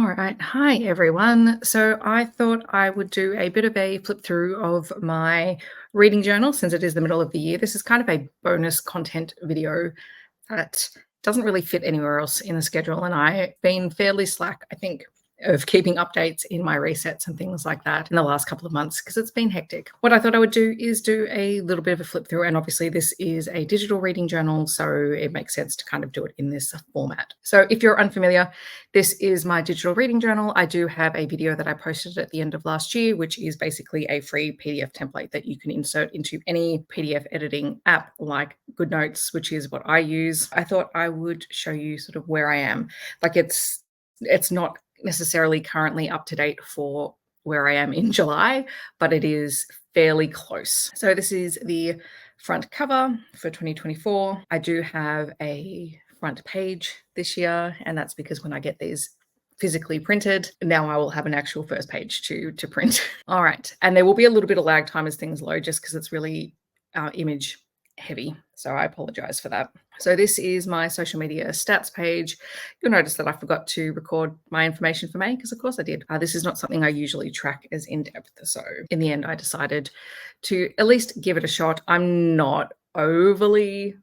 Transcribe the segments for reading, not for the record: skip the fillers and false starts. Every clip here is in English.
All right. Hi, everyone. So I thought I would do a bit of a flip through of my reading journal since it is the middle of the year. This is kind of a bonus content video that doesn't really fit anywhere else in the schedule. And I've been fairly slack, I think, of keeping updates in my resets and things like that in the last couple of months because it's been hectic. What I thought I would do is do a little bit of a flip through, and obviously this is a digital reading journal, so it makes sense to kind of do it in this format. So if you're unfamiliar, this is my digital reading journal. I do have a video that I posted at the end of last year, which is basically a free PDF template that you can insert into any PDF editing app like GoodNotes, which is what I use. I thought I would show you sort of where I am. Like it's not necessarily currently up to date for where I am in July, but it is fairly close. So this is the front cover for 2024. I do have a front page this year, and that's because when I get these physically printed, now I will have an actual first page to print. All right, and there will be a little bit of lag time as things load just because it's really image heavy, so I apologize for that. So this is my social media stats page. You'll notice that I forgot to record my information for May because of course I did. This is not something I usually track as in-depth, so in the end I decided to at least give it a shot. I'm not overly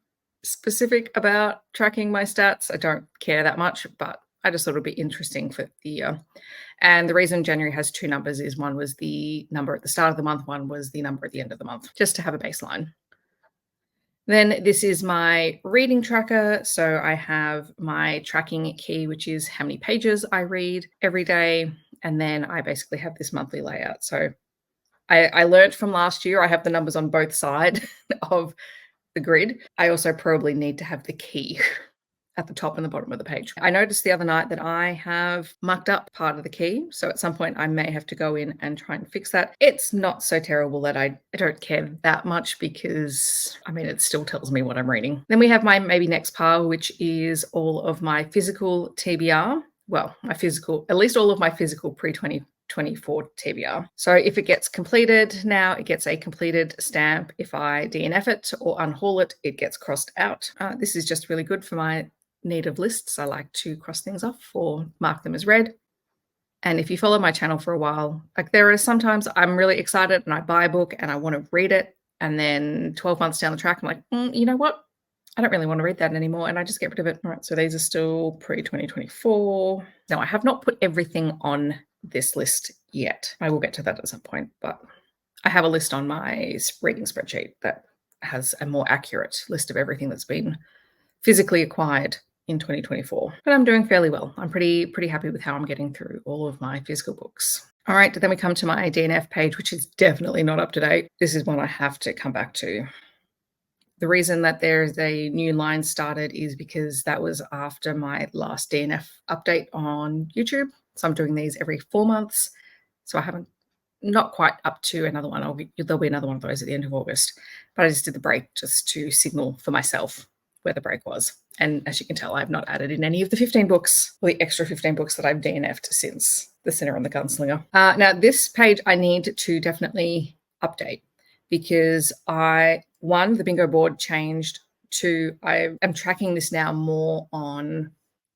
specific about tracking my stats. I don't care that much, but I just thought it would be interesting for the year. And the reason January has two numbers is one was the number at the start of the month, one was the number at the end of the month, just to have a baseline. Then this is my reading tracker. So I have my tracking key, which is how many pages I read every day. And then I basically have this monthly layout. So I learned from last year, I have the numbers on both sides of the grid. I also probably need to have the key at the top and the bottom of the page. I noticed the other night that I have mucked up part of the key. So at some point I may have to go in and try and fix that. It's not so terrible that I don't care that much because, I mean, it still tells me what I'm reading. Then we have my maybe next pile, which is all of my physical TBR. Well, at least all of my physical pre-2024 TBR. So if it gets completed now, it gets a completed stamp. If I DNF it or unhaul it, it gets crossed out. This is just really good for my need of lists. I like to cross things off or mark them as read. And if you follow my channel for a while, like there are sometimes I'm really excited and I buy a book and I want to read it. And then 12 months down the track, I'm like, you know what? I don't really want to read that anymore. And I just get rid of it. All right. So these are still pre-2024. Now I have not put everything on this list yet. I will get to that at some point, but I have a list on my reading spreadsheet that has a more accurate list of everything that's been physically acquired in 2024, but I'm doing fairly well. I'm pretty happy with how I'm getting through all of my physical books. All right, then we come to my DNF page, which is definitely not up to date. This is one I have to come back to. The reason that there's a new line started is because that was after my last DNF update on YouTube. So I'm doing these every 4 months. So I haven't, not quite up to another one. There'll be another one of those at the end of August, but I just did the break just to signal for myself where the break was. And as you can tell, I've not added in any of the 15 books or the extra 15 books that I've DNF'd since The Sinner and the Gunslinger. Now, this page I need to definitely update because the bingo board changed to, I am tracking this now more on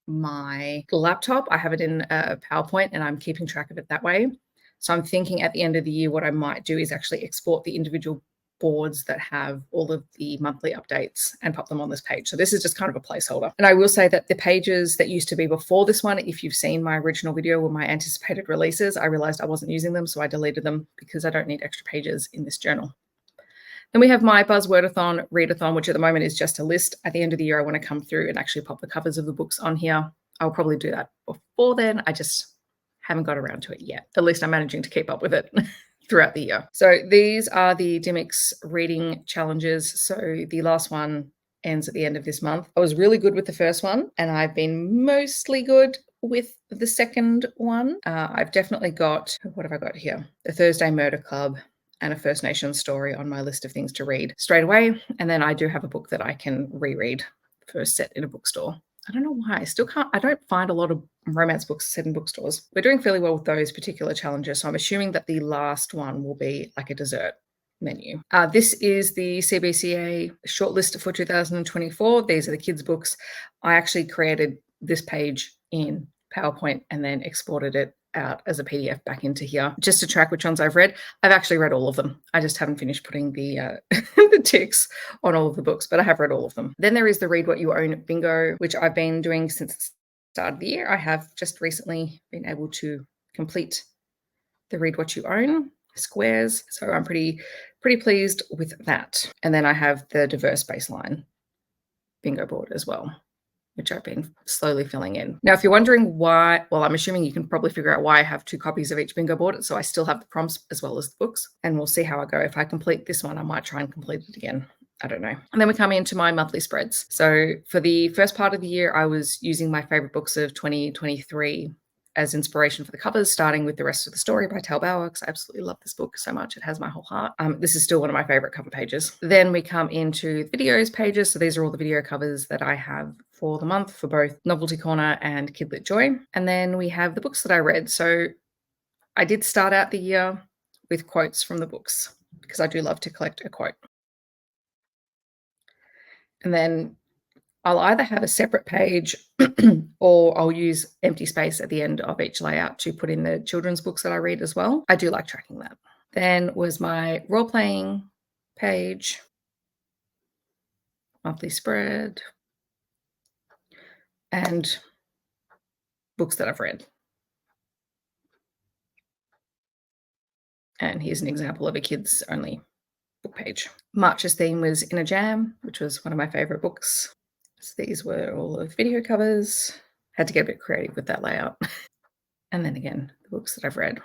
my laptop. I have it in a PowerPoint and I'm keeping track of it that way. So I'm thinking at the end of the year, what I might do is actually export the individual boards that have all of the monthly updates and pop them on this page. So this is just kind of a placeholder. And I will say that the pages that used to be before this one, if you've seen my original video with my anticipated releases, I realized I wasn't using them, so I deleted them because I don't need extra pages in this journal. Then we have my Buzzwordathon, Readathon, which at the moment is just a list. At the end of the year, I want to come through and actually pop the covers of the books on here. I'll probably do that before then. I just haven't got around to it yet. At least I'm managing to keep up with it throughout the year. So these are the Dymocks reading challenges. So the last one ends at the end of this month. I was really good with the first one and I've been mostly good with the second one. I've definitely got, what have I got here? The Thursday Murder Club and a First Nations story on my list of things to read straight away. And then I do have a book that I can reread for a set in a bookstore. I don't know why. I don't find a lot of romance books set in bookstores. We're doing fairly well with those particular challenges. So I'm assuming that the last one will be like a dessert menu. This is the CBCA shortlist for 2024. These are the kids' books. I actually created this page in PowerPoint and then exported it out as a PDF back into here just to track which ones I've read. I've actually read all of them. I just haven't finished putting the the ticks on all of the books, but I have read all of them. Then there is the Read What You Own bingo, which I've been doing since the start of the year. I have just recently been able to complete the Read What You Own squares, so I'm pretty pleased with that. And then I have the diverse baseline bingo board as well, which I've been slowly filling in. Now, if you're wondering why, well, I'm assuming you can probably figure out why I have 2 copies of each bingo board. So I still have the prompts as well as the books, and we'll see how I go. If I complete this one, I might try and complete it again. I don't know. And then we come into my monthly spreads. So for the first part of the year, I was using my favorite books of 2023 as inspiration for the covers, starting with The Rest of the Story by Tal Bauer, because I absolutely love this book so much. It has my whole heart. This is still one of my favorite cover pages. Then we come into the videos pages. So these are all the video covers that I have for the month for both Novelty Corner and Kidlit Joy. And then we have the books that I read. So I did start out the year with quotes from the books because I do love to collect a quote. And then I'll either have a separate page or I'll use empty space at the end of each layout to put in the children's books that I read as well. I do like tracking that. Then was my role-playing page, monthly spread, and books that I've read. And here's an example of a kids only book page. March's theme was In a Jam, which was one of my favorite books. So these were all the video covers. Had to get a bit creative with that layout. And then again, the books that I've read.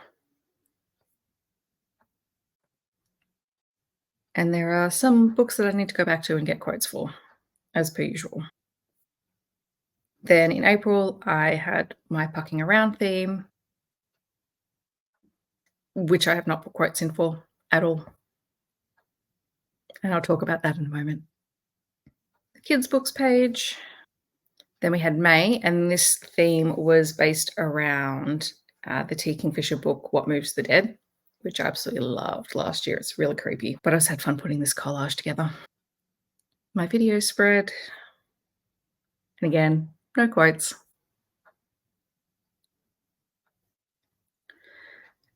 And there are some books that I need to go back to and get quotes for, as per usual. Then in April, I had my Pucking Around theme, which I have not put quotes in for at all. And I'll talk about that in a moment. The kids' books page. Then we had May, and this theme was based around the T. Kingfisher book, What Moves the Dead, which I absolutely loved last year. It's really creepy, but I just had fun putting this collage together. My video spread. And again, no quotes.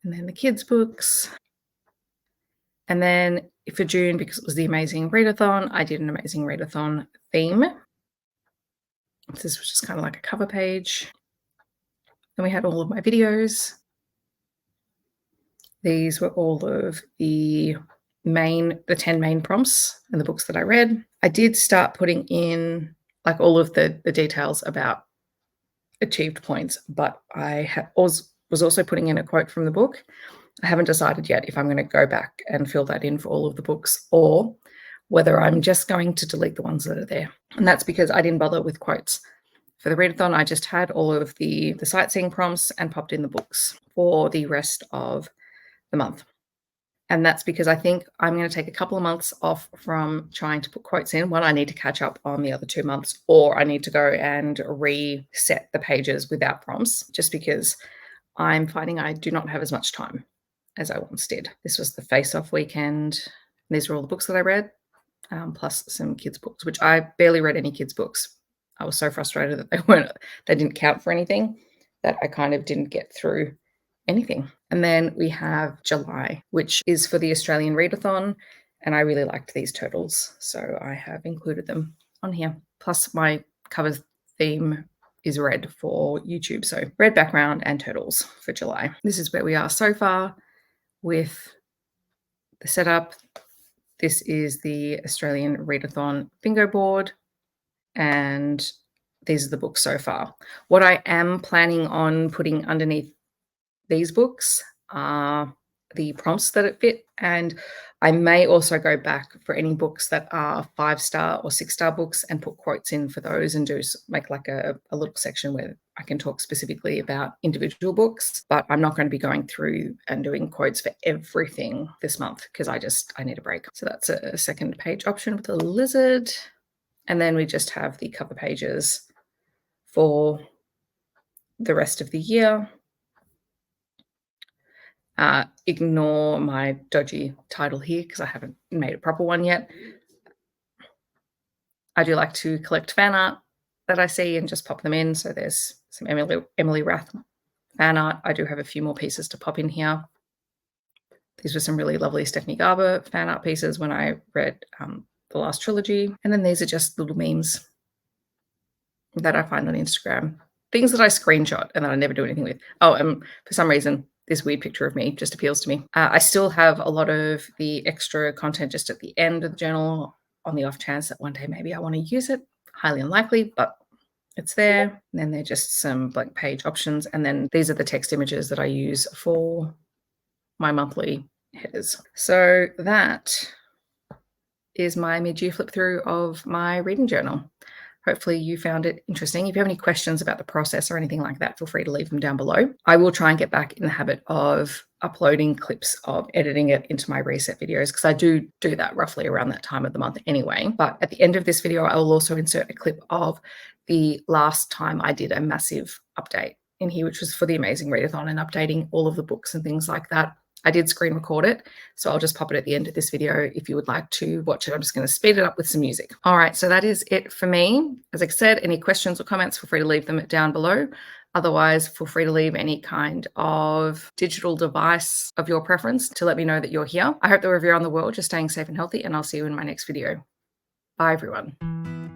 And then the kids' books. And then for June, because it was the Amazing Readathon, I did an Amazing Readathon theme. This was just kind of like a cover page. Then we had all of my videos. These were all of the 10 main prompts and the books that I read. I did start putting in like all of the details about achieved points, but I was also putting in a quote from the book. I haven't decided yet if I'm going to go back and fill that in for all of the books or whether I'm just going to delete the ones that are there. And that's because I didn't bother with quotes. For the readathon, I just had all of the sightseeing prompts and popped in the books for the rest of the month. And that's because I think I'm going to take a couple of months off from trying to put quotes in. One, I need to catch up on the other 2 months, or I need to go and reset the pages without prompts, just because I'm finding I do not have as much time as I once did. This was the face-off weekend. These are all the books that I read, plus some kids' books, which I barely read any kids' books. I was so frustrated that they didn't count for anything that I kind of didn't get through anything. And then we have July, which is for the Australian Readathon, and I really liked these turtles, so I have included them on here. Plus my cover theme is red for YouTube, so red background and turtles for July. This is where we are so far with the setup. This is the Australian Readathon bingo board, and these are the books so far. What I am planning on putting underneath these books are the prompts that it fit, and I may also go back for any books that are 5-star or 6-star books and put quotes in for those and make like a little section where I can talk specifically about individual books, but I'm not going to be going through and doing quotes for everything this month because I need a break. So that's a second page option with a lizard. And then we just have the cover pages for the rest of the year. Ignore my dodgy title here because I haven't made a proper one yet. I do like to collect fan art that I see and just pop them in. So there's some Emily Rath fan art. I do have a few more pieces to pop in here. These were some really lovely Stephanie Garber fan art pieces when I read the last trilogy. And then these are just little memes that I find on Instagram. Things that I screenshot and that I never do anything with. Oh, and for some reason, this weird picture of me just appeals to me. I still have a lot of the extra content just at the end of the journal on the off chance that one day maybe I want to use it. Highly unlikely, but it's there. And then they're just some blank page options. And then these are the text images that I use for my monthly headers. So that is my mid-year flip through of my reading journal. Hopefully you found it interesting. If you have any questions about the process or anything like that, feel free to leave them down below. I will try and get back in the habit of uploading clips of editing it into my reset videos, because I do that roughly around that time of the month anyway. But at the end of this video, I will also insert a clip of the last time I did a massive update in here, which was for the Amazing Readathon and updating all of the books and things like that. I did screen record it, so I'll just pop it at the end of this video if you would like to watch it. I'm just going to speed it up with some music. All right, so that is it for me. As I said, any questions or comments, feel free to leave them down below. Otherwise, feel free to leave any kind of digital device of your preference to let me know that you're here. I hope that wherever you're around the world, you're staying safe and healthy, and I'll see you in my next video. Bye, everyone.